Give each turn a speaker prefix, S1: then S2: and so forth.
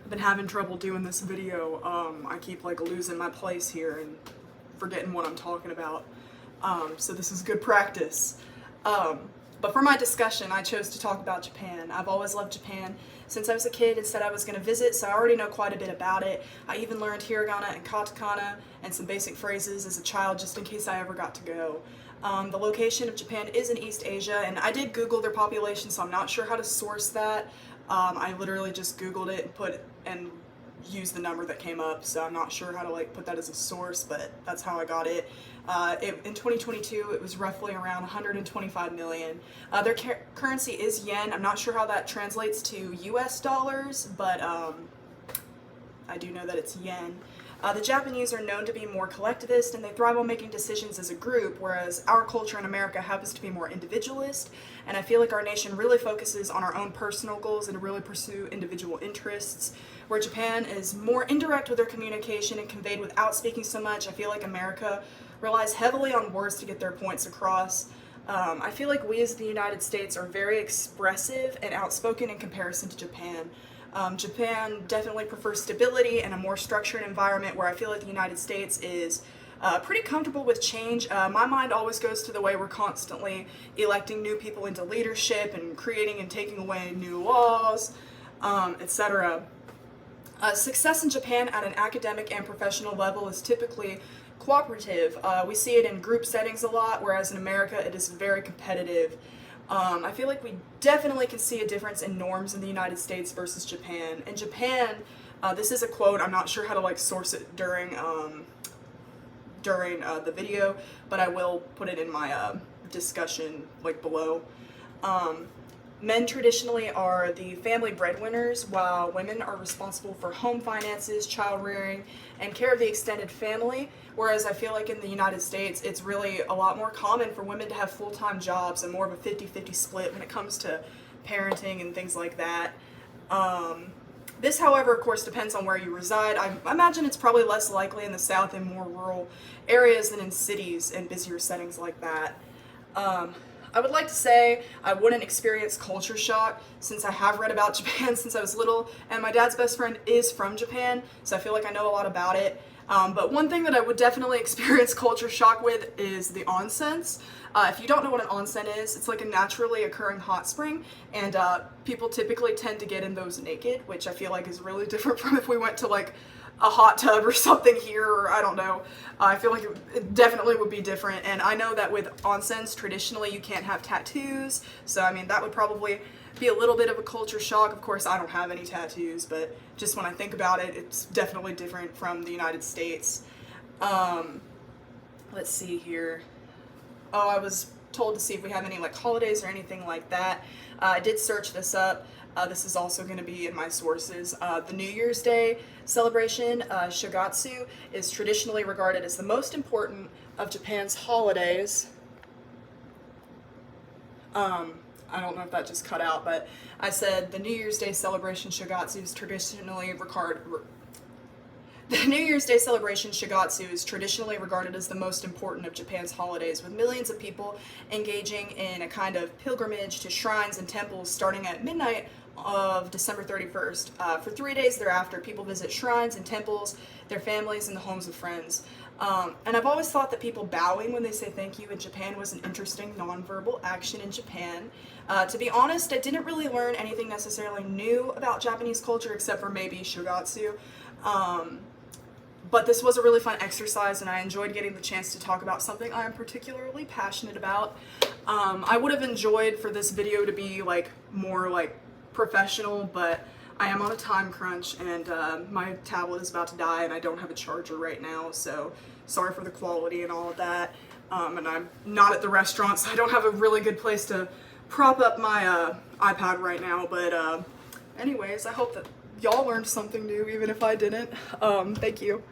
S1: I've been having trouble doing this video. I keep like losing my place here and forgetting what I'm talking about. So this is good practice. But for my discussion, I chose to talk about Japan. I've always loved Japan. Since I was a kid and said I was going to visit, so I already know quite a bit about it. I even learned hiragana and katakana and some basic phrases as a child just in case I ever got to go. The location of Japan is in East Asia, and I did Google their population, so I'm not sure how to source that. I literally just Googled it and used the number that came up, so I'm not sure how to like put that as a source, but that's how I got it. In 2022, it was roughly around 125 million. Their currency is yen. I'm not sure how that translates to US dollars, but I do know that it's yen. The Japanese are known to be more collectivist and they thrive on making decisions as a group, whereas our culture in America happens to be more individualist, and I feel like our nation really focuses on our own personal goals and to really pursue individual interests, where Japan is more indirect with their communication and conveyed without speaking so much. I feel like America relies heavily on words to get their points across. I feel like we as the United States are very expressive and outspoken in comparison to Japan. Japan definitely prefers stability and a more structured environment, where I feel like the United States is pretty comfortable with change. My mind always goes to the way we're constantly electing new people into leadership and creating and taking away new laws, etc. Success in Japan at an academic and professional level is typically cooperative. We see it in group settings a lot, whereas in America it is very competitive. I feel like we definitely can see a difference in norms in the United States versus Japan. In Japan, this is a quote, I'm not sure how to like source it during the video, but I will put it in my discussion like below. Men traditionally are the family breadwinners, while women are responsible for home finances, child rearing, and care of the extended family. Whereas I feel like in the United States, it's really a lot more common for women to have full-time jobs and more of a 50-50 split when it comes to parenting and things like that. This, however, of course, depends on where you reside. I imagine it's probably less likely in the South and more rural areas than in cities and busier settings like that. I would like to say I wouldn't experience culture shock, since I have read about Japan since I was little, and my dad's best friend is from Japan, so I feel like I know a lot about it. But one thing that I would definitely experience culture shock with is the onsens. If you don't know what an onsen is, it's like a naturally occurring hot spring, and people typically tend to get in those naked, which I feel like is really different from if we went to like a hot tub or something here, or I don't know. I feel like it definitely would be different, and I know that with onsens, traditionally you can't have tattoos, so I mean that would probably be a little bit of a culture shock. Of course, I don't have any tattoos, but just when I think about it, it's definitely different from the United States. Let's see here. Oh, I was told to see if we have any like holidays or anything like that. I did search this up. This is also going to be in my sources. The New Year's Day celebration, Shogatsu, is traditionally regarded as the most important of Japan's holidays. I don't know if that just cut out, but I said the New Year's Day celebration Shogatsu is traditionally The New Year's Day celebration Shigatsu is traditionally regarded as the most important of Japan's holidays, with millions of people engaging in a kind of pilgrimage to shrines and temples starting at midnight of December 31st. For 3 days thereafter, people visit shrines and temples, their families, and the homes of friends. And I've always thought that people bowing when they say thank you in Japan was an interesting nonverbal action in Japan. To be honest, I didn't really learn anything necessarily new about Japanese culture except for maybe Shogatsu. But this was a really fun exercise, and I enjoyed getting the chance to talk about something I'm particularly passionate about. I would have enjoyed for this video to be like more like professional, but I am on a time crunch, and my tablet is about to die and I don't have a charger right now, so sorry for the quality and all of that. And I'm not at the restaurant, so I don't have a really good place to prop up my iPad right now, but anyways, I hope that y'all learned something new, even if I didn't. Thank you.